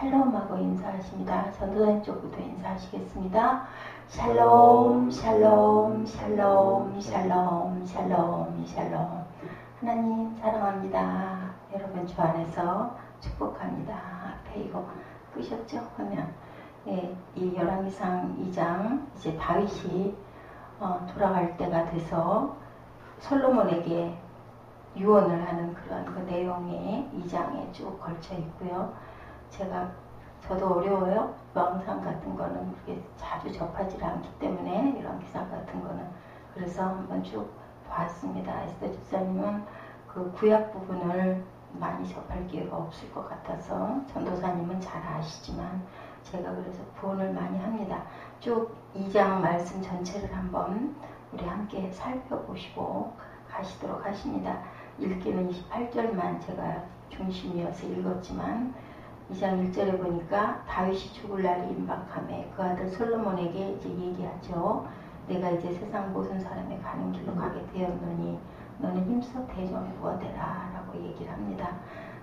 샬롬하고 인사하십니다. 전도사님 쪽부터 인사하시겠습니다. 샬롬, 샬롬, 샬롬, 샬롬, 샬롬, 샬롬. 하나님 사랑합니다. 여러분 주 안에서 축복합니다. 앞에 이거 끄셨죠? 하면 이 열왕기상 2장 이제 다윗이 돌아갈 때가 돼서 솔로몬에게 유언을 하는 그런 그 내용이 2장에 쭉 걸쳐 있고요. 저도 어려워요. 왕상 같은 거는 그렇게 자주 접하지 않기 때문에 열왕기상 같은 거는 그래서 한번 쭉 봤습니다. 에스더 집사님은 그 구약 부분을 많이 접할 기회가 없을 것 같아서 전도사님은 잘 아시지만 제가 그래서 구원을 많이 합니다. 쭉 2장 말씀 전체를 한번 우리 함께 살펴보시고 가시도록 하십니다. 읽기는 28절만 제가 중심이어서 읽었지만 2장 1절에 보니까 다윗이 죽을 날이 임박하매 그 아들 솔로몬에게 이제 얘기하죠. 내가 이제 세상 모든 사람이 가는 길로 가게 되었노니 너는 힘써 대종을 구하되라 라고 얘기를 합니다.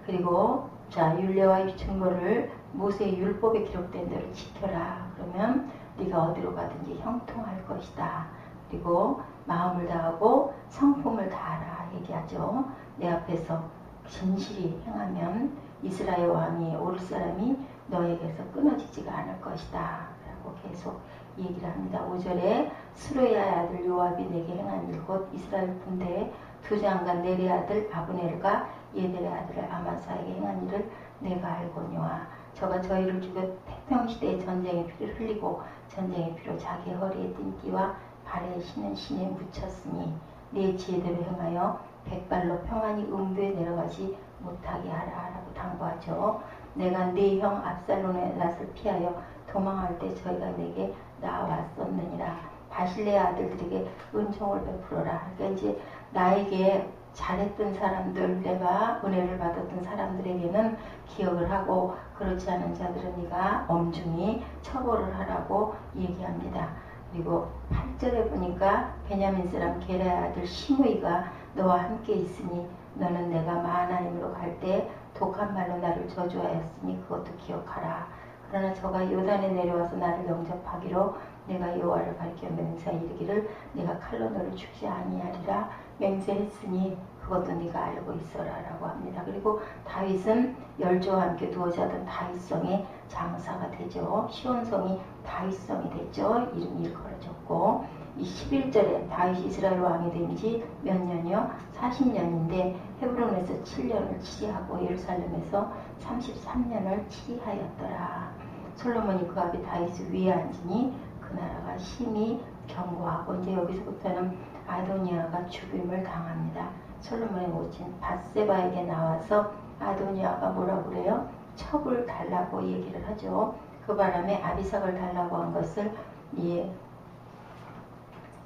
그리고 자 율례와 증거를 모세의 율법에 기록된 대로 지켜라. 그러면 네가 어디로 가든지 형통할 것이다. 그리고 마음을 다하고 성품을 다하라 얘기하죠. 내 앞에서 진실이 행하면 이스라엘 왕이 오를 사람이 너에게서 끊어지지가 않을 것이다 라고 계속 얘기를 합니다. 5절에 스루의 아들 요압이 내게 행한 일 곧 이스라엘 군대의 두 장관 네리의 아들 아브넬과 예델의 아들 아마사에게 행한 일을 내가 알거니와 저가 저희를 죽여 태평시대의 전쟁의 피를 흘리고 전쟁의 피로 자기 허리에 띤 띠와 발에 신은 신에 묻혔으니 네 지혜대로 행하여 백발로 평안히 음부에 내려가지 못하게 하라 라고 당부하죠. 내가 네 형 압살롬의 낯을 피하여 도망할 때 저희가 내게 나왔었느니라. 바실레의 아들들에게 은총을 베풀어라. 그러니까 이제 나에게 잘했던 사람들, 내가 은혜를 받았던 사람들에게는 기억을 하고 그렇지 않은 자들은 네가 엄중히 처벌을 하라고 얘기합니다. 그리고 8절에 보니까 베냐민 사람 게라의 아들 시므이가 너와 함께 있으니 너는 내가 마하나임으로 갈 때 독한 말로 나를 저주하였으니 그것도 기억하라. 그러나 저가 요단에 내려와서 나를 영접하기로 내가 여호와를 가리켜 맹세하 이르기를 내가 칼로 너를 죽지 아니하리라 맹세했으니 그것도 네가 알고 있어라 라고 합니다. 그리고 다윗은 열조와 함께 두어 자던 다윗성의 장사가 되죠. 시온성이 다윗성이 됐죠. 이름이 일컬어졌고 이 11절에 다윗이 이스라엘 왕이 된 지 몇 년이요? 40년인데 헤브론에서 7년을 치리하고 예루살렘에서 33년을 치리하였더라. 솔로몬이 그 아비 다윗을 위에 앉으니 그 나라가 심히 견고하고 이제 여기서부터는 아도니아가 죽임을 당합니다. 솔로몬의 모친 밧세바에게 나와서 아도니아가 뭐라고 그래요? 첩을 달라고 얘기를 하죠. 그 바람에 아비삭을 달라고 한 것을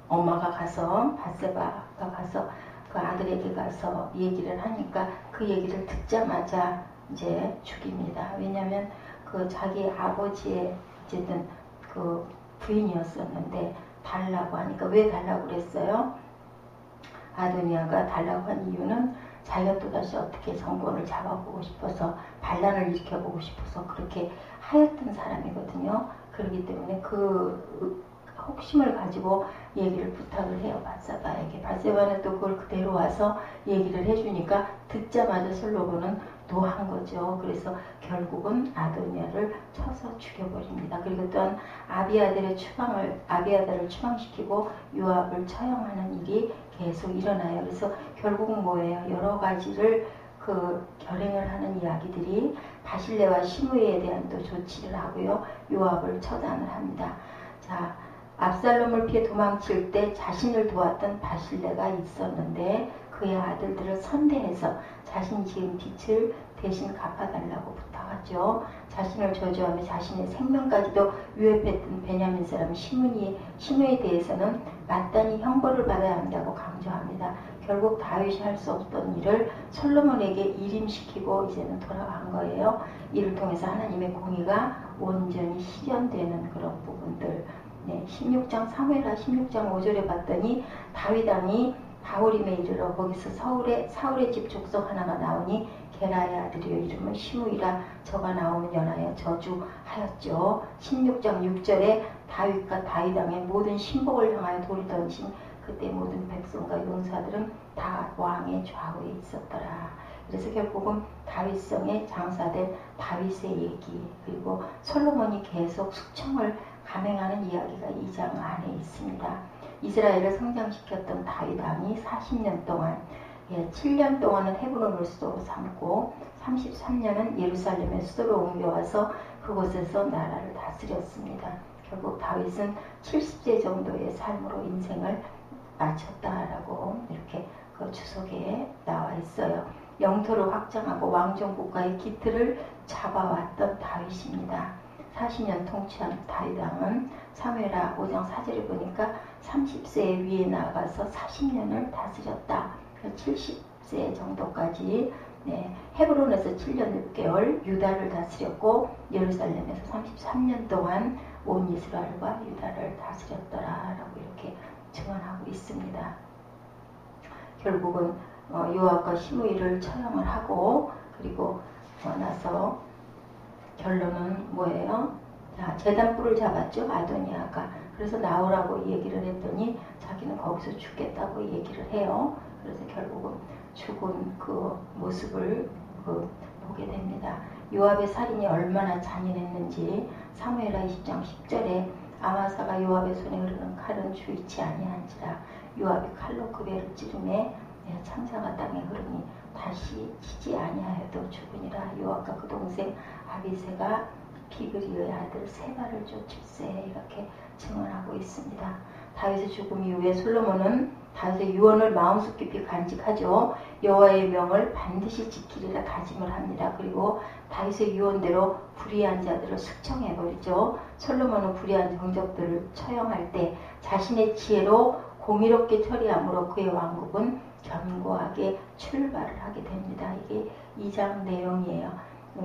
엄마가 가서 밧세바가 가서 그 아들에게 가서 얘기를 하니까 그 얘기를 듣자마자 이제 죽입니다. 왜냐하면 그 자기 아버지의 어쨌든 그 부인이었었는데 달라고 하니까 왜 달라고 그랬어요? 아도니아가 달라고 한 이유는 자기가 또다시 어떻게 정권을 잡아보고 싶어서 반란을 일으켜보고 싶어서 그렇게 하였던 사람이거든요. 그렇기 때문에 그 혹심을 가지고 얘기를 부탁을 해요. 밧세바에게. 밧세바는 또 그걸 그대로 와서 얘기를 해주니까 듣자마자 솔로몬은 노한 거죠. 그래서 결국은 아도니아를 쳐서 죽여버립니다. 그리고 또한 아비아달을 추방시키고 요압을 처형하는 일이 계속 일어나요. 그래서 결국은 뭐예요? 여러 가지를 결행을 하는 이야기들이 바실레와 시므이에 대한 또 조치를 하고요. 요압을 처단을 합니다. 자, 압살롬을 피해 도망칠 때 자신을 도왔던 바실레가 있었는데 그의 아들들을 선대해서 자신이 지은 빚을 대신 갚아달라고 부탁하죠. 자신을 저주하며 자신의 생명까지도 위협했던 베냐민 사람 시므이에 대해서는 마땅히 형벌을 받아야 한다고 강조합니다. 결국 다윗이 할 수 없던 일을 솔로몬에게 일임시키고 이제는 돌아간 거예요. 이를 통해서 하나님의 공의가 온전히 실현되는 그런 부분들. 16장 16장 5절에 봤더니 다윗 왕이 바후림에 이르러 거기서 사울의 집 족속 하나가 나오니 게라의 아들이요 이름은 시므이라. 저가 나오면 연하여 저주하였죠. 16장 6절에 다윗과 다윗 왕의 모든 신복을 향하여 돌을 던진 그때 모든 백성과 용사들은 다 왕의 좌우에 있었더라. 그래서 결국은 다윗성에 장사된 다윗의 얘기, 그리고 솔로몬이 계속 숙청을 감행하는 이야기가 이 장 안에 있습니다. 이스라엘을 성장시켰던 다윗 왕이 40년 동안, 7년 동안은 헤브론을 수도로 삼고 33년은 예루살렘의 수도로 옮겨와서 그곳에서 나라를 다스렸습니다. 결국 다윗은 70세 정도의 삶으로 인생을 마쳤다라고 이렇게 그 주석에 나와 있어요. 영토를 확장하고 왕정 국가의 기틀을 잡아왔던 다윗입니다. 40년 통치한 다윗 왕은 사무엘하 5장 4절에 보니까 30세 위에 나가서 40년을 다스렸다. 70세 정도까지 헤브론에서 7년 6개월 유다를 다스렸고 예루살렘에서 33년 동안 온 이스라엘과 유다를 다스렸더라라고 이렇게 증언하고 있습니다. 결국은 요압과 시므이를 처형을 하고 그리고 나서 결론은 뭐예요? 제단불을 잡았죠. 아도니아가. 그래서 나오라고 얘기를 했더니 자기는 거기서 죽겠다고 얘기를 해요. 그래서 결국은 죽은 그 모습을 보게 됩니다. 요압의 살인이 얼마나 잔인했는지 사무엘하 20장 10절에 아마사가 요압의 손에 흐르는 칼은 주의치 아니한지라. 요압이 칼로 그 배를 찌르매 창자가 땅에 흐르니 다시 치지 아니하여도 죽으니라. 요압과 그 동생 아비새가 비그리의 아들 세바를 쫓을세. 이렇게 증언하고 있습니다. 다윗의 죽음 이후에 솔로몬은 다윗의 유언을 마음속 깊이 간직하죠. 여호와의 명을 반드시 지키리라 다짐을 합니다. 그리고 다윗의 유언대로 불의한 자들을 숙청해버리죠. 솔로몬은 불의한 정적들을 처형할 때 자신의 지혜로 공의롭게 처리함으로 그의 왕국은 견고하게 출발을 하게 됩니다. 이게 2장 내용이에요.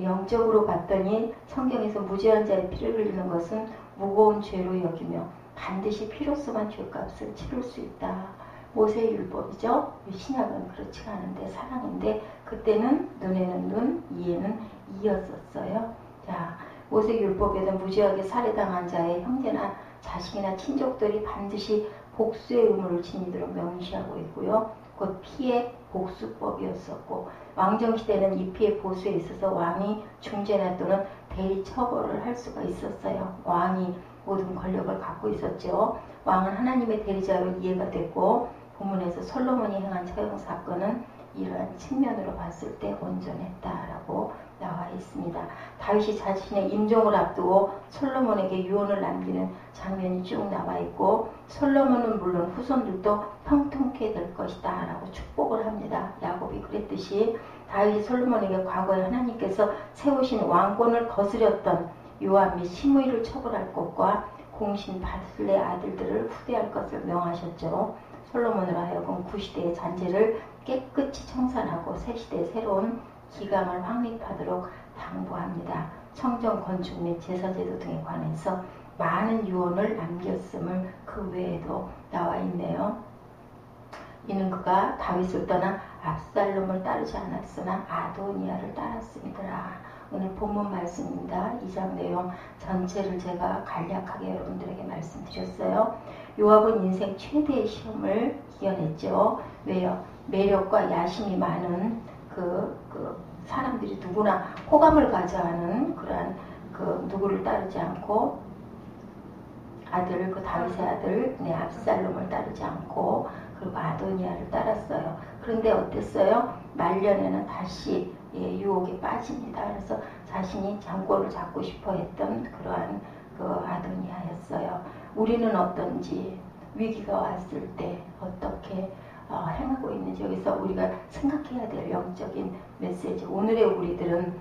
영적으로 봤더니 성경에서 무죄한 자의 피를 흘리는 것은 무거운 죄로 여기며 반드시 피로서만 죄값을 치를 수 있다. 모세의 율법이죠. 신약은 그렇지가 않은데 사랑인데 그때는 눈에는 눈, 이에는 이였었어요. 자, 모세의 율법에는 무죄하게 살해당한 자의 형제나 자식이나 친족들이 반드시 복수의 의무를 지니도록 명시하고 있고요. 곧 피해 복수법이었었고 왕정시대는 이 피해 보수에 있어서 왕이 중재나 또는 대리 처벌을 할 수가 있었어요. 왕이 모든 권력을 갖고 있었죠. 왕은 하나님의 대리자로 이해가 됐고 본문에서 솔로몬이 행한 처형 사건은 이러한 측면으로 봤을 때 온전했다라고 나와 있습니다. 다윗이 자신의 임종을 앞두고 솔로몬에게 유언을 남기는 장면이 쭉 나와 있고 솔로몬은 물론 후손들도 형통케 될 것이다 라고 축복을 합니다. 야곱이 그랬듯이 다윗이 솔로몬에게 과거에 하나님께서 세우신 왕권을 거스렸던 요압 및 시므이를 처벌할 것과 공신 바슬의 아들들을 후대할 것을 명하셨죠. 솔로몬으로 하여금 구시대의 잔재를 깨끗이 청산하고 새시대의 새로운 기강을 확립하도록 당부합니다. 성전 건축 및 제사제도 등에 관해서 많은 유언을 남겼음을 그 외에도 나와 있네요. 이는 그가 다윗을 떠나 압살롬을 따르지 않았으나 아도니아를 따랐음이더라. 오늘 본문 말씀입니다. 2장 내용 전체를 제가 간략하게 여러분들에게 말씀드렸어요. 요압은 인생 최대의 시험을 이겨냈죠. 왜요? 매력과 야심이 많은 사람들이 누구나 호감을 가져하는 그러한 누구를 따르지 않고 아들, 다윗의 아들 압살롬을 따르지 않고 그리고 아도니아를 따랐어요. 그런데 어땠어요? 말년에는 다시 유혹에 빠집니다. 그래서 자신이 장권을 잡고 싶어 했던 그러한 아도니아였어요. 우리는 어떤지, 위기가 왔을 때 어떻게 행하고 있는지 여기서 우리가 생각해야 될 영적인 메시지. 오늘의 우리들은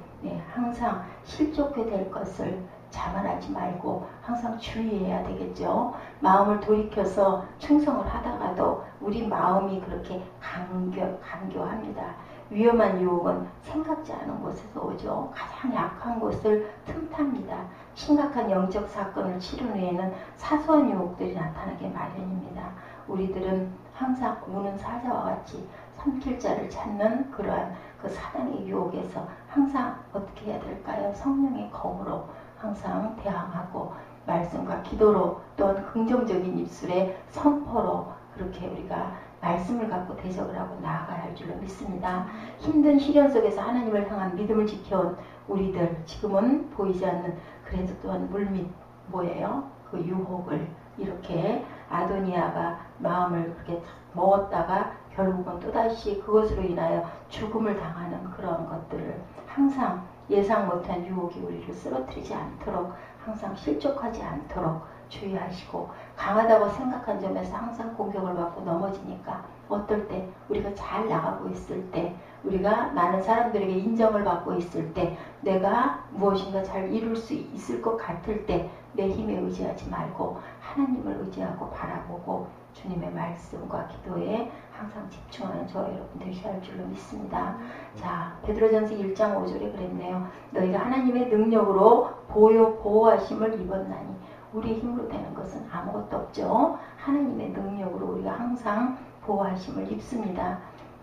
항상 실족해 될 것을 자만하지 말고 항상 주의해야 되겠죠. 마음을 돌이켜서 충성을 하다가도 우리 마음이 그렇게 간교합니다. 위험한 유혹은 생각지 않은 곳에서 오죠. 가장 약한 곳을 틈탑니다. 심각한 영적 사건을 치른 후에는 사소한 유혹들이 나타나게 마련입니다. 우리들은 항상 우는 사자와 같이 삼킬 자를 찾는 그러한 그 사단의 유혹에서 항상 어떻게 해야 될까요? 성령의 검으로 항상 대항하고 말씀과 기도로 또한 긍정적인 입술의 선포로 그렇게 우리가 말씀을 갖고 대적을 하고 나아가야 할 줄로 믿습니다. 힘든 시련 속에서 하나님을 향한 믿음을 지켜온 우리들 지금은 보이지 않는 그래도 또한 물밑 뭐예요? 그 유혹을 이렇게 아도니아가 마음을 그렇게 먹었다가 결국은 또다시 그것으로 인하여 죽음을 당하는 그런 것들을 항상 예상 못한 유혹이 우리를 쓰러뜨리지 않도록 항상 실족하지 않도록 주의하시고 강하다고 생각한 점에서 항상 공격을 받고 넘어지니까 어떨 때 우리가 잘 나가고 있을 때 우리가 많은 사람들에게 인정을 받고 있을 때 내가 무엇인가 잘 이룰 수 있을 것 같을 때 내 힘에 의지하지 말고 하나님을 의지하고 바라보고 주님의 말씀과 기도에 항상 집중하는 저와 여러분 되셔야 할 줄로 믿습니다. 자, 베드로전서 1장 5절에 그랬네요. 너희가 하나님의 능력으로 보호하심을 입었나니 우리의 힘으로 되는 것은 아무것도 없죠. 하나님의 능력으로 우리가 항상 보호하심을 입습니다.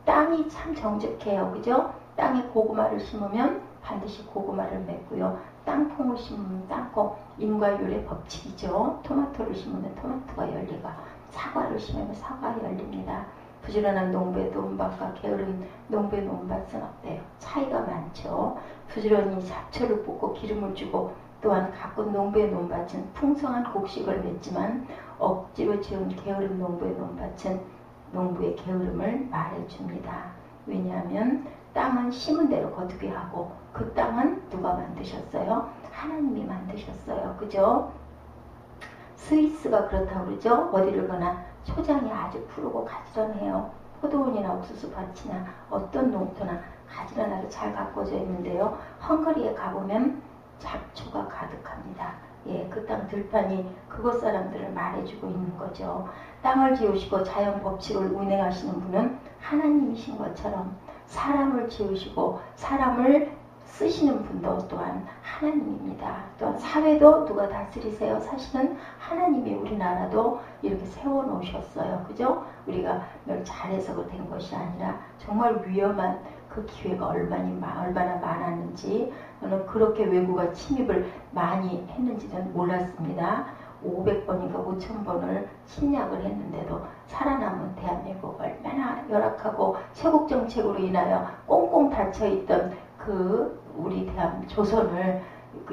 땅이 참 정직해요. 그죠? 땅에 고구마를 심으면 반드시 고구마를 맺고요. 땅콩을 심으면 땅콩, 인과율의 법칙이죠. 토마토를 심으면 토마토가 열리고 사과를 심으면 사과가 열립니다. 부지런한 농부의 논밭과 게으른 농부의 논밭은 어때요? 차이가 많죠. 부지런히 잡초를 뽑고 기름을 주고 또한 가꾼 농부의 논밭은 풍성한 곡식을 맺지만 억지로 지은 게으른 농부의 논밭은 농부의 게으름을 말해줍니다. 왜냐하면 땅은 심은 대로 거두게 하고 그 땅은 누가 만드셨어요? 하나님이 만드셨어요. 그죠? 스위스가 그렇다고 그러죠? 어디를 가나 초장이 아주 푸르고 가지런해요. 포도원이나 옥수수밭이나 어떤 농토나 가지런하게 잘 가꿔져 있는데요. 헝가리에 가보면 잡초가 가득합니다. 예, 그 땅 들판이 그곳 사람들을 말해주고 있는 거죠. 땅을 지으시고 자연 법칙을 운행하시는 분은 하나님이신 것처럼 사람을 지으시고 사람을 쓰시는 분도 또한 하나님입니다. 또한 사회도 누가 다스리세요? 사실은 하나님이 우리나라도 이렇게 세워놓으셨어요. 그죠? 우리가 뭘 잘해서 된 것이 아니라 정말 위험한 그 기회가 얼마나 많았는지 저는 그렇게 외국가 침입을 많이 했는지는 몰랐습니다. 500번인가 5000번을 침략을 했는데도 살아남은 대한민국 얼마나 열악하고 세국 정책으로 인하여 꽁꽁 닫혀있던 그 우리 조선을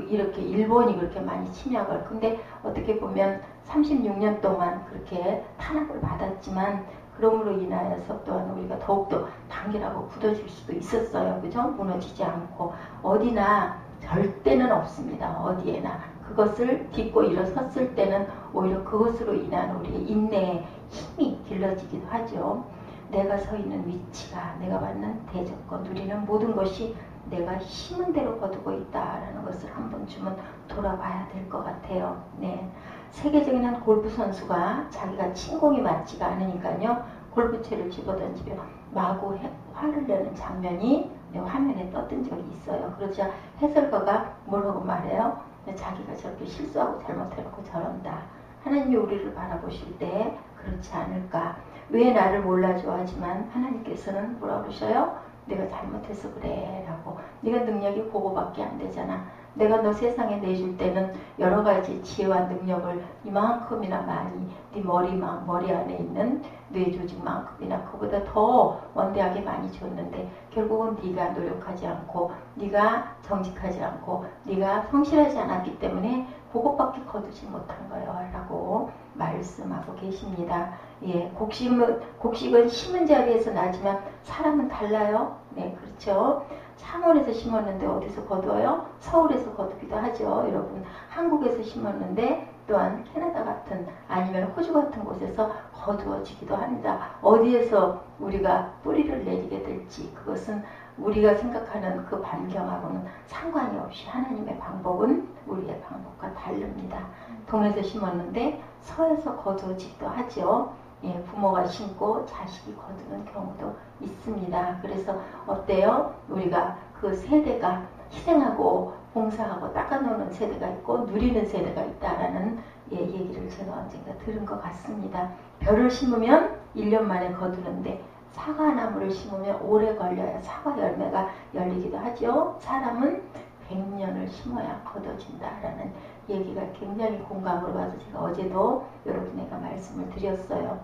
이렇게 일본이 그렇게 많이 침략을 근데 어떻게 보면 36년 동안 그렇게 탄압을 받았지만 그럼으로 인하여서 또한 우리가 더욱더 단결하고 굳어질 수도 있었어요. 그죠? 무너지지 않고 어디나 절대는 없습니다. 어디에나 그것을 딛고 일어섰을 때는 오히려 그것으로 인한 우리의 인내의 힘이 길러지기도 하죠. 내가 서 있는 위치가 내가 받는 대접과 누리는 모든 것이 내가 심은 대로 거두고 있다라는 것을 한 번쯤은 돌아봐야 될 것 같아요. 네. 세계적인 한 골프 선수가 자기가 침공이 맞지가 않으니까요. 골프채를 집어던지며 마구 화를 내는 장면이 화면에 떴던 적이 있어요. 그러자 해설가가 뭐라고 말해요? 자기가 저렇게 실수하고 잘못해놓고 저런다. 하나님이 우리를 바라보실 때 그렇지 않을까. 왜 나를 몰라줘 하지만 하나님께서는 뭐라고 그러셔요? 내가 잘못해서 그래 라고. 네가 능력이 그거밖에 안 되잖아. 내가 너 세상에 내줄 때는 여러 가지 지혜와 능력을 이만큼이나 많이 네 머리 안에 있는 뇌 조직만큼이나 그보다 더 원대하게 많이 줬는데 결국은 네가 노력하지 않고 네가 정직하지 않고 네가 성실하지 않았기 때문에 그것밖에 거두지 못한 거예요 라고 말씀하고 계십니다. 예, 곡식은 심은 자리에서 나지만 사람은 달라요. 네, 그렇죠. 창원에서 심었는데 어디서 거두어요? 서울에서 거두기도 하죠. 여러분 한국에서 심었는데 또한 캐나다 같은 아니면 호주 같은 곳에서 거두어지기도 합니다. 어디에서 우리가 뿌리를 내리게 될지 그것은 우리가 생각하는 그 반경하고는 상관이 없이 하나님의 방법은 우리의 방법과 다릅니다. 동에서 심었는데 서에서 거두어지기도 하죠. 예, 부모가 심고 자식이 거두는 경우도 있습니다. 그래서 어때요? 우리가 그 세대가 희생하고 봉사하고 닦아놓는 세대가 있고 누리는 세대가 있다라는 얘기를 제가 언젠가 들은 것 같습니다. 벼를 심으면 1년 만에 거두는데 사과나무를 심으면 오래 걸려야 사과 열매가 열리기도 하죠. 사람은 100년을 심어야 거둬진다라는 얘기가 굉장히 공감으로 와서 제가 어제도 여러분에게 말씀을 드렸어요.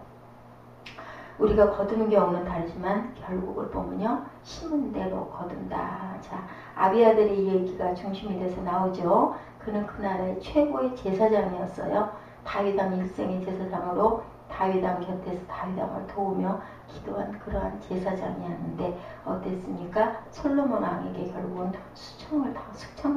우리가 거두는 경우는 다르지만 결국을 보면요, 심은 대로 거둔다. 자, 아비아들의 얘기가 중심이 돼서 나오죠. 그는 그 나라의 최고의 제사장이었어요. 다윗왕 일생의 제사장으로 다윗왕 곁에서 다윗왕을 도우며 기도한 그러한 제사장이었는데 어땠습니까? 솔로몬 왕에게 결국은 숙청을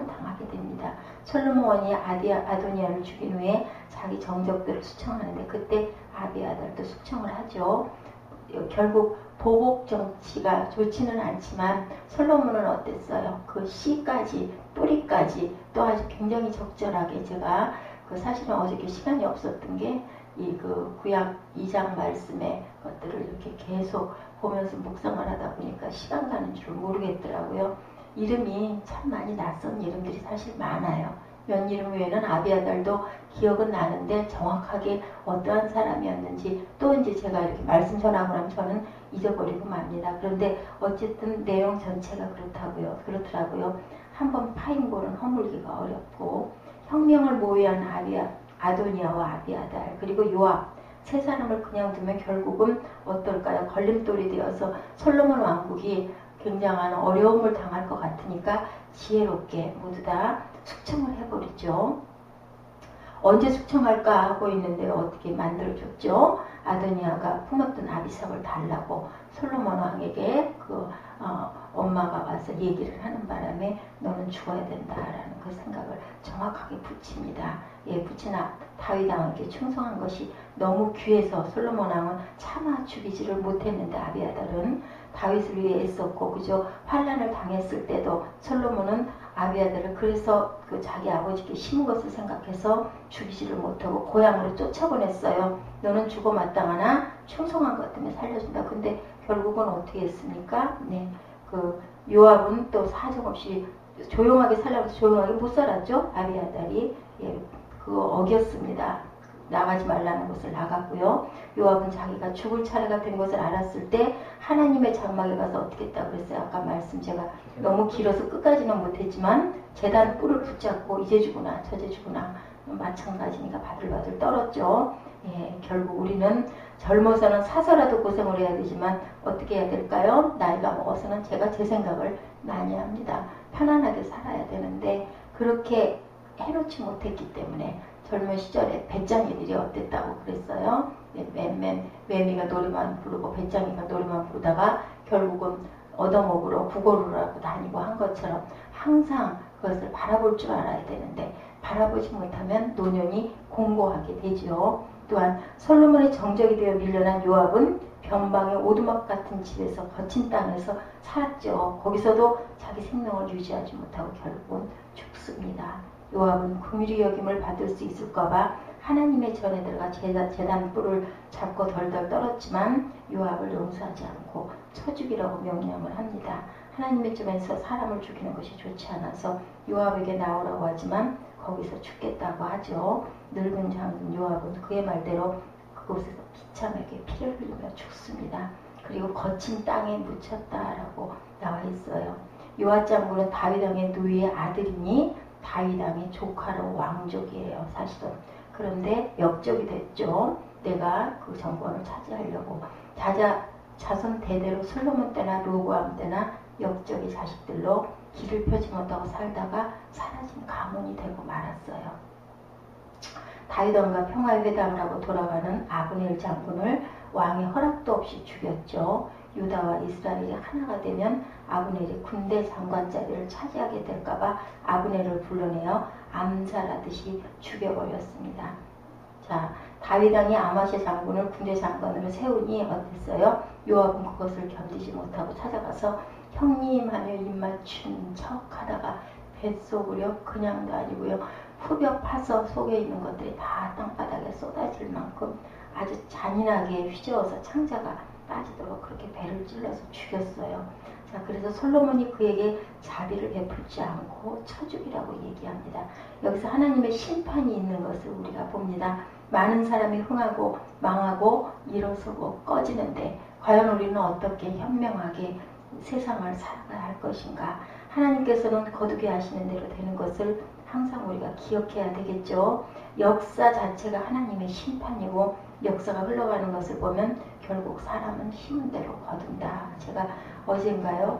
당하게 됩니다. 솔로몬 왕이 아도니아를 죽인 후에 자기 정적들을 숙청하는데 그때 아비아들도 숙청을 하죠. 결국 보복 정치가 좋지는 않지만 솔로몬은 어땠어요? 그 씨까지 뿌리까지 또 아주 굉장히 적절하게 제가 사실은 어저께 시간이 없었던 게 이 구약 2장 말씀의 것들을 이렇게 계속 보면서 묵상을 하다 보니까 시간 가는 줄 모르겠더라고요. 이름이 참 많이 낯선 이름들이 사실 많아요. 연 이름 외에는 아비아달도 기억은 나는데 정확하게 어떠한 사람이었는지 또 이제 제가 이렇게 말씀 전하고 나면 저는 잊어버리고 맙니다. 그런데 어쨌든 내용 전체가 그렇더라고요. 한번 파인볼은 허물기가 어렵고 혁명을 모의한 아도니아와 아비아달 그리고 요압 세 사람을 그냥 두면 결국은 어떨까요? 걸림돌이 되어서 솔로몬 왕국이 굉장한 어려움을 당할 것 같으니까 지혜롭게 모두 다 숙청을 해버리죠. 언제 숙청할까 하고 있는데 어떻게 만들어줬죠? 아도니아가 품었던 아비삭을 달라고 솔로몬 왕에게 엄마가 와서 얘기를 하는 바람에 너는 죽어야 된다라는 그 생각을 정확하게 붙입니다. 붙인 다윗 왕에게 충성한 것이 너무 귀해서 솔로몬 왕은 차마 죽이지를 못했는데 아비아달은 다윗을 위해 애썼고 그저 환난을 당했을 때도 솔로몬은 아비아달을 그래서 자기 아버지께 심은 것을 생각해서 죽이지를 못하고 고향으로 쫓아보냈어요. 너는 죽어 마땅하나 충성한 것 때문에 살려준다. 근데 결국은 어떻게 했습니까? 요압은 또 사정없이 조용하게 살라고 해서 조용하게 못 살았죠. 아비아달이 그거 어겼습니다. 나가지 말라는 것을 나갔고요. 요압은 자기가 죽을 차례가 된 것을 알았을 때 하나님의 장막에 가서 어떻게 했다고 그랬어요? 아까 말씀 제가 너무 길어서 끝까지는 못했지만 제단 뿔을 붙잡고 이제 죽으나 저제 죽으나 마찬가지니까 바들바들 떨었죠. 결국 우리는 젊어서는 사서라도 고생을 해야 되지만 어떻게 해야 될까요? 나이가 먹어서는 제가 제 생각을 많이 합니다. 편안하게 살아야 되는데 그렇게 해놓지 못했기 때문에 젊은 시절에 배짱이들이 어땠다고 그랬어요? 매미가 노래만 부르고 배짱이가 노래만 부르다가 결국은 얻어먹으러 구걸을 하고 다니고 한 것처럼 항상 그것을 바라볼 줄 알아야 되는데 바라보지 못하면 노년이 공고하게 되지요. 또한 솔로몬의 정적이 되어 밀려난 요압은 변방의 오두막 같은 집에서 거친 땅에서 살았죠. 거기서도 자기 생명을 유지하지 못하고 결국은 죽습니다. 요압은 긍휼히 여김을 받을 수 있을까봐 하나님의 전에 들어가 제단 뿔을 잡고 덜덜 떨었지만 요압을 용서하지 않고 쳐죽이라고 명령을 합니다. 하나님의 전에서 사람을 죽이는 것이 좋지 않아서 요압에게 나오라고 하지만 거기서 죽겠다고 하죠. 늙은 장군 요압은 그의 말대로 그곳에서 비참하게 피를 흘리며 죽습니다. 그리고 거친 땅에 묻혔다라고 나와 있어요. 요압 장군은 다윗 왕의 누이의 아들이니 다윗 왕의 조카로 왕족이에요. 사실은. 그런데 역적이 됐죠. 내가 그 정권을 차지하려고 자손 대대로 솔로몬 때나 로보암 때나 역적의 자식들로 길을 펴지 못하고 살다가 사라진 가문이 되고 말았어요. 다윗 왕과 평화의 회담을 하고 돌아가는 아브넬 장군을 왕의 허락도 없이 죽였죠. 유다와 이스라엘이 하나가 되면 아브넬이 군대 장관 자리를 차지하게 될까봐 아브넬을 불러내어 암살하듯이 죽여버렸습니다. 자, 다윗 왕이 아마시아 장군을 군대 장관으로 세우니 어땠어요? 요압은 그것을 견디지 못하고 찾아가서 형님 하며 입맞춘 척 하다가 뱃속으로 그냥도 아니고요. 후벼 파서 속에 있는 것들이 다 땅바닥에 쏟아질 만큼 아주 잔인하게 휘저어서 창자가 빠지도록 그렇게 배를 찔러서 죽였어요. 자, 그래서 솔로몬이 그에게 자비를 베풀지 않고 쳐죽이라고 얘기합니다. 여기서 하나님의 심판이 있는 것을 우리가 봅니다. 많은 사람이 흥하고 망하고 일어서고 꺼지는데 과연 우리는 어떻게 현명하게 세상을 살아가야 할 것인가. 하나님께서는 거두게 하시는 대로 되는 것을 항상 우리가 기억해야 되겠죠. 역사 자체가 하나님의 심판이고 역사가 흘러가는 것을 보면 결국 사람은 힘은 대로 거둔다. 제가 어젠가요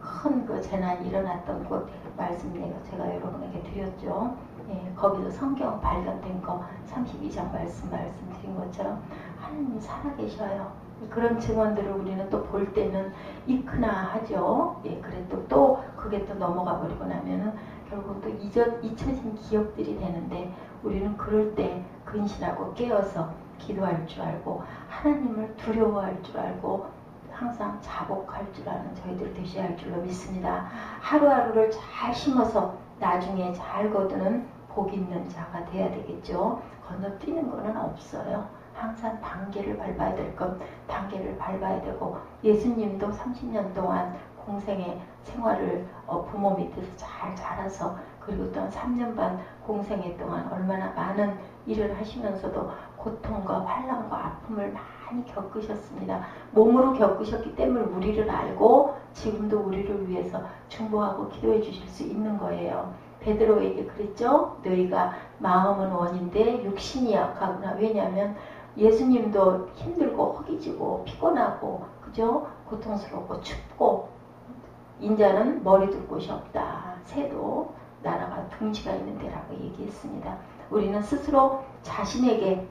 큰 재난이 일어났던 곳 말씀 제가 여러분에게 드렸죠. 예, 거기서 성경 발견된 거 32장 말씀드린 것처럼 하나님이 살아계셔요. 그런 증언들을 우리는 또 볼 때는 있구나 하죠. 예, 그래도 또 그게 또 넘어가 버리고 나면은 결국 또 잊혀진 기억들이 되는데 우리는 그럴 때 근신하고 깨어서 기도할 줄 알고 하나님을 두려워할 줄 알고 항상 자복할 줄 아는 저희들 되셔야 할 줄로 믿습니다. 하루하루를 잘 심어서 나중에 잘 거두는 복 있는 자가 돼야 되겠죠. 건너뛰는 거는 없어요. 항상 단계를 밟아야 될 건 단계를 밟아야 되고 예수님도 30년 동안 공생의 생활을 부모 밑에서 잘 자라서 그리고 또 3년 반 공생애 동안 얼마나 많은 일을 하시면서도 고통과 환난과 아픔을 많이 겪으셨습니다. 몸으로 겪으셨기 때문에 우리를 알고 지금도 우리를 위해서 중보하고 기도해 주실 수 있는 거예요. 베드로에게 그랬죠. 너희가 마음은 원인데 육신이 약하구나. 왜냐하면 예수님도 힘들고 허기지고 피곤하고 그죠? 고통스럽고 춥고 인자는 머리 둘 곳이 없다. 새도 나라가 둥지가 있는 데라고 얘기했습니다. 우리는 스스로 자신에게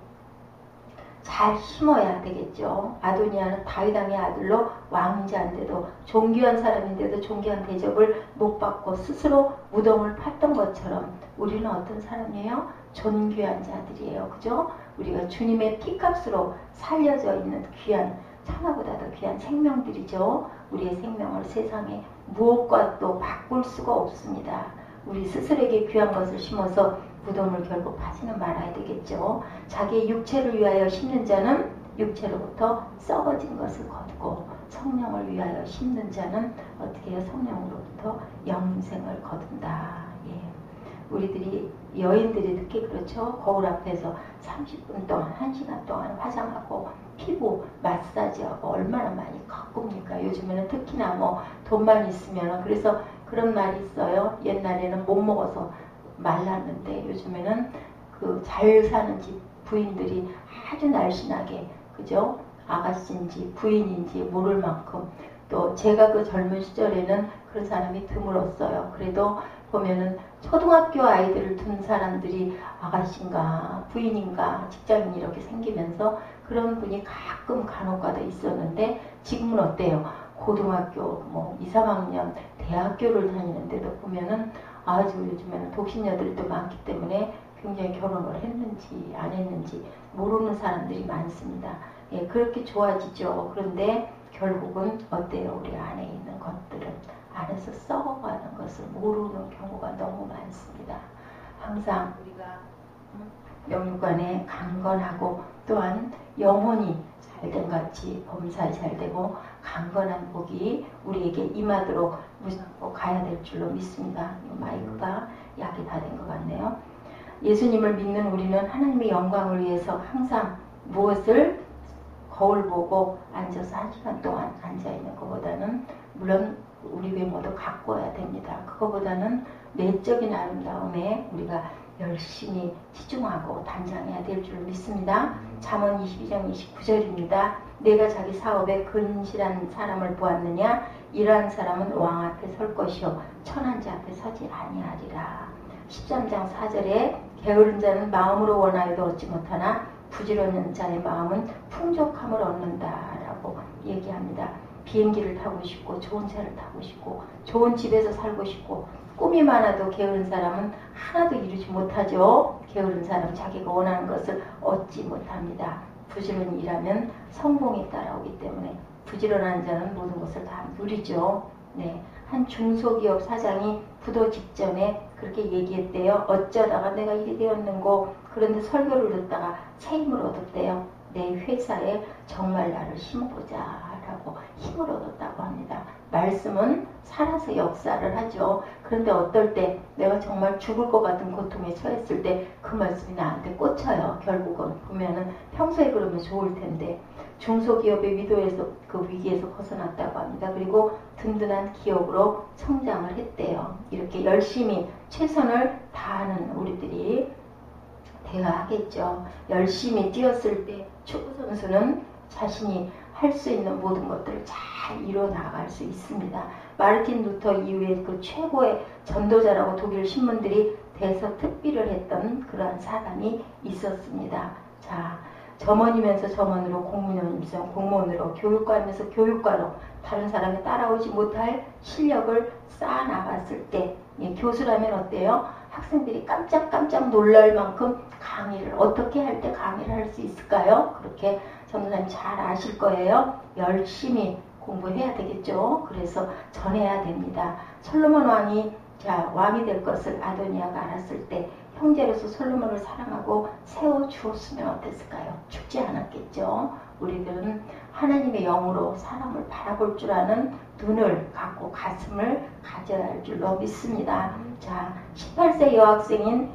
잘 심어야 되겠죠. 아도니아는 다윗 왕의 아들로 왕자인데도 존귀한 사람인데도 존귀한 대접을 못 받고 스스로 무덤을 팠던 것처럼 우리는 어떤 사람이에요? 존귀한 자들이에요. 그죠? 우리가 주님의 피값으로 살려져 있는 귀한 천하보다도 귀한 생명들이죠. 우리의 생명을 세상에 무엇과도 바꿀 수가 없습니다. 우리 스스로에게 귀한 것을 심어서 무덤을 결국 파지는 말아야 되겠죠. 자기의 육체를 위하여 심는 자는 육체로부터 썩어진 것을 거두고 성령을 위하여 심는 자는 어떻게 해요? 성령으로부터 영생을 거둔다. 예. 우리들이 여인들이 특히 그렇죠. 거울 앞에서 30분 동안 1시간 동안 화장하고 피부 마사지하고 얼마나 많이 가꿉니까? 요즘에는 특히나 뭐 돈만 있으면 그래서 그런 말이 있어요. 옛날에는 못 먹어서 말랐는데 요즘에는 그 잘 사는 집 부인들이 아주 날씬하게 그죠? 아가씨인지 부인인지 모를 만큼 또 제가 그 젊은 시절에는 그런 사람이 드물었어요. 그래도 보면은 초등학교 아이들을 둔 사람들이 아가씨인가 부인인가 직장인 이렇게 생기면서 그런 분이 가끔 간혹가다 있었는데 지금은 어때요? 고등학교 뭐 2, 3학년 대학교를 다니는데도 보면은 아주 요즘에는 독신녀들도 많기 때문에 굉장히 결혼을 했는지 안 했는지 모르는 사람들이 많습니다. 예, 그렇게 좋아지죠. 그런데 결국은 어때요? 우리 안에 있는 것들은 안에서 썩어가는 것을 모르는 경우가 너무 많습니다. 항상 우리가 영육간에 강건하고 또한 영혼이 잘된 같이 범사에 잘되고 강건한 복이 우리에게 임하도록 무심코 가야 될 줄로 믿습니다. 마이크가 약이 다 된 것 같네요. 예수님을 믿는 우리는 하나님의 영광을 위해서 항상 무엇을 거울 보고 앉아서 1시간 동안 앉아있는 것보다는 물론 우리 외모도 가꿔야 됩니다. 그거보다는 내적인 아름다움에 우리가 열심히 치중하고 단장해야 될 줄 믿습니다. 잠언 22장 29절입니다. 내가 자기 사업에 근실한 사람을 보았느냐? 이러한 사람은 왕 앞에 설 것이요 천한 자 앞에 서지 아니하리라. 13장 4절에 게으른 자는 마음으로 원하여도 얻지 못하나 부지런한 자의 마음은 풍족함을 얻는다라고 얘기합니다. 비행기를 타고 싶고 좋은 차를 타고 싶고 좋은 집에서 살고 싶고 꿈이 많아도 게으른 사람은 하나도 이루지 못하죠. 게으른 사람은 자기가 원하는 것을 얻지 못합니다. 부지런히 일하면 성공이 따라오기 때문에 부지런한 자는 모든 것을 다 누리죠. 네, 한 중소기업 사장이 부도 직전에 그렇게 얘기했대요. 어쩌다가 내가 일이 되었는고. 그런데 설교를 듣다가 책임을 얻었대요. 내 회사에 정말 나를 심어보자 라고 힘을 얻었다고 합니다. 말씀은 살아서 역사를 하죠. 그런데 어떨 때 내가 정말 죽을 것 같은 고통에 처했을 때 그 말씀이 나한테 꽂혀요. 결국은 보면은 평소에 그러면 좋을 텐데 중소기업의 위기에서 벗어났다고 합니다. 그리고 든든한 기업으로 성장을 했대요. 이렇게 열심히 최선을 다하는 우리들이 되어야 하겠죠. 열심히 뛰었을 때 축구 선수는 자신이 할 수 있는 모든 것들을 잘 이뤄 나갈 수 있습니다. 마르틴 루터 이후에 그 최고의 전도자라고 독일 신문들이 대서특비를 했던 그러한 사람이 있었습니다. 자, 점원이면서 점원으로, 공무원이면서 공무원으로, 교육가이면서 교육가로 다른 사람이 따라오지 못할 실력을 쌓아 나갔을 때, 교수라면 어때요? 학생들이 깜짝깜짝 놀랄 만큼 강의를 어떻게 할 때 강의를 할 수 있을까요? 그렇게 전도사님 잘 아실 거예요. 열심히 공부해야 되겠죠. 그래서 전해야 됩니다. 솔로몬 왕이 왕이 될 것을 아도니아가 알았을 때 형제로서 솔로몬을 사랑하고 세워주었으면 어땠을까요? 죽지 않았겠죠. 우리들은 하나님의 영으로 사람을 바라볼 줄 아는 눈을 갖고 가슴을 가져야 할 줄로 믿습니다. 자, 18세 여학생인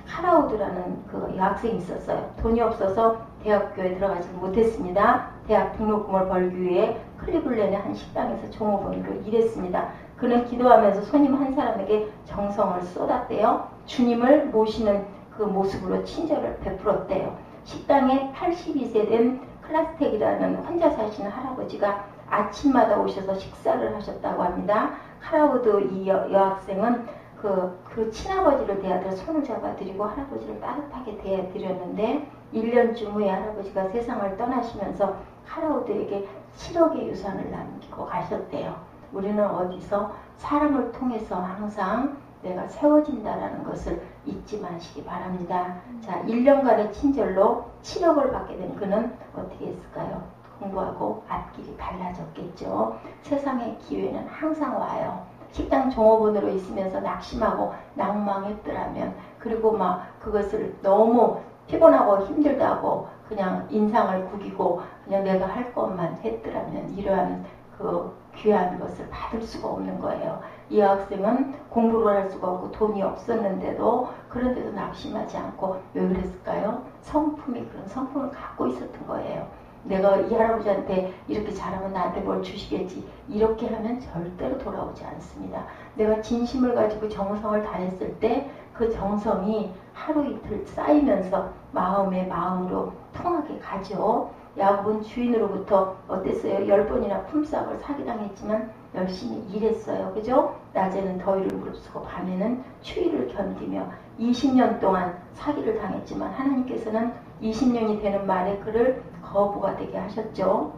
카라우드라는 그 여학생이 있었어요. 돈이 없어서 대학교에 들어가지 못했습니다. 대학 등록금을 벌기 위해 클리블랜의 한 식당에서 종업원으로 일했습니다. 그는 기도하면서 손님 한 사람에게 정성을 쏟았대요. 주님을 모시는 그 모습으로 친절을 베풀었대요. 식당에 82세 된 클라스텍이라는 혼자 사시는 할아버지가 아침마다 오셔서 식사를 하셨다고 합니다. 카라우드 이 여학생은 그 친아버지를 대하듯 손을 잡아드리고 할아버지를 따뜻하게 대해드렸는데 1년쯤 후에 할아버지가 세상을 떠나시면서 카라우드에게 7억의 유산을 남기고 가셨대요. 우리는 어디서 사람을 통해서 항상 내가 세워진다라는 것을 잊지 마시기 바랍니다. 자, 1년간의 친절로 7억을 받게 된 그는 어떻게 했을까요? 공부하고 앞길이 달라졌겠죠. 세상의 기회는 항상 와요. 식당 종업원으로 있으면서 낙심하고 낭망했더라면, 그리고 막 그것을 너무 피곤하고 힘들다고 그냥 인상을 구기고 그냥 내가 할 것만 했더라면 이러한 그 귀한 것을 받을 수가 없는 거예요. 이 학생은 공부를 할 수가 없고 돈이 없었는데도 그런데도 낙심하지 않고 왜 그랬을까요? 성품이 그런 성품을 갖고 있었던 거예요. 내가 이 할아버지한테 이렇게 잘하면 나한테 뭘 주시겠지, 이렇게 하면 절대로 돌아오지 않습니다. 내가 진심을 가지고 정성을 다했을 때 그 정성이 하루 이틀 쌓이면서 마음의 마음으로 통하게 가죠. 야곱은 주인으로부터 어땠어요? 10번이나 품삯을 사기당했지만 열심히 일했어요. 그죠? 낮에는 더위를 무릅쓰고 밤에는 추위를 견디며 20년 동안 사기를 당했지만 하나님께서는 20년이 되는 말에 그를 거부가 되게 하셨죠.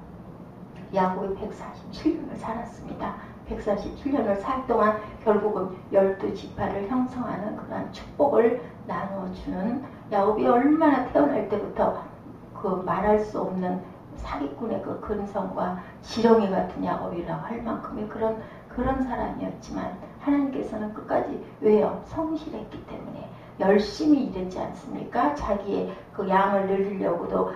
야곱이 147년을 살았습니다. 147년을 살 동안 결국은 12지파를 형성하는 그러한 축복을 나누어주는, 야곱이 얼마나 태어날 때부터 그 말할 수 없는 사기꾼의 그 근성과 지렁이 같은 야곱이라고 할 만큼의 그런 사람이었지만 하나님께서는 끝까지, 왜요? 성실했기 때문에 열심히 일했지 않습니까? 자기의 그 양을 늘리려고도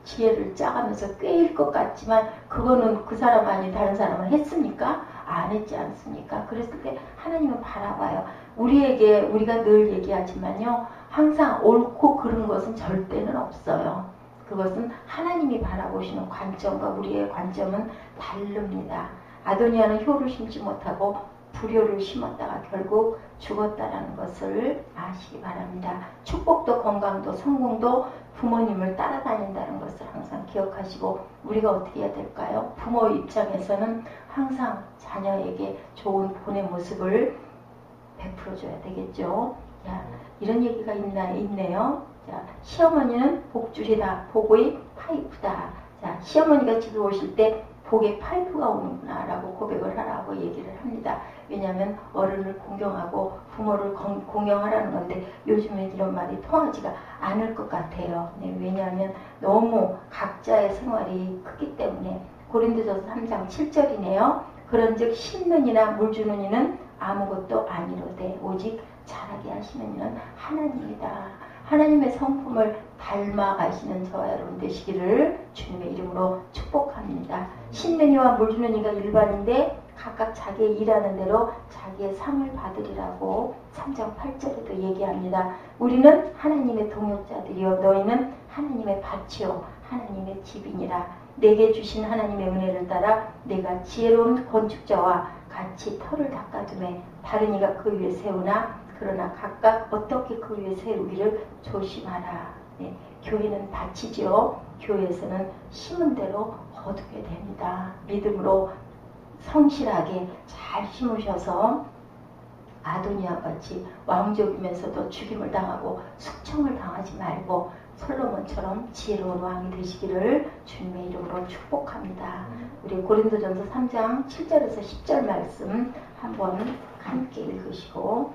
지혜를 짜가면서 꿰일 것 같지만 그거는 그 사람 아닌 다른 사람은 했습니까? 안 했지 않습니까? 그랬을 때 하나님은 바라봐요. 우리가 늘 얘기하지만요, 항상 옳고 그른 것은 절대는 없어요. 그것은 하나님이 바라보시는 관점과 우리의 관점은 다릅니다. 아도니아는 효를 심지 못하고 불효를 심었다가 결국 죽었다라는 것을 아시기 바랍니다. 축복도 건강도 성공도 부모님을 따라다닌다는 것을 항상 기억하시고, 우리가 어떻게 해야 될까요? 부모 입장에서는 항상 자녀에게 좋은 본의 모습을 베풀어줘야 되겠죠. 자, 이런 얘기가 있네요. 자, 시어머니는 복줄이다. 복의 파이프다. 자, 시어머니가 집에 오실 때 복의 파이프가 오는구나 라고 고백을 하라고 얘기를 합니다. 왜냐하면 어른을 공경하고 부모를 공경하라는 건데 요즘에 이런 말이 통하지가 않을 것 같아요. 네, 왜냐하면 너무 각자의 생활이 크기 때문에. 고린도전서 3장 7절이네요. 그런즉 심는 이나 물 주는 이는 아무것도 아니로되 오직 자라게 하시는 이는 하나님이다. 하나님의 성품을 닮아가시는 저와 여러분 되시기를 주님의 이름으로 축복합니다. 심는 이와 물 주는 이가 일반인데 각각 자기의 일하는 대로 자기의 상을 받으리라고 3장 8절에도 얘기합니다. 우리는 하나님의 동역자들이요 너희는 하나님의 밭이요 하나님의 집이니라. 내게 주신 하나님의 은혜를 따라 내가 지혜로운 건축자와 같이 터를 닦아두매 다른 이가 그 위에 세우나 그러나 각각 어떻게 그 위에 세우기를 조심하라. 네, 교회는 밭이지요. 교회에서는 심은 대로 거두게 됩니다. 믿음으로 성실하게 잘 심으셔서 아도니아 같이 왕족이면서도 죽임을 당하고 숙청을 당하지 말고 솔로몬처럼 지혜로운 왕이 되시기를 주님의 이름으로 축복합니다. 우리 고린도전서 3장 7절에서 10절 말씀 한번 함께 읽으시고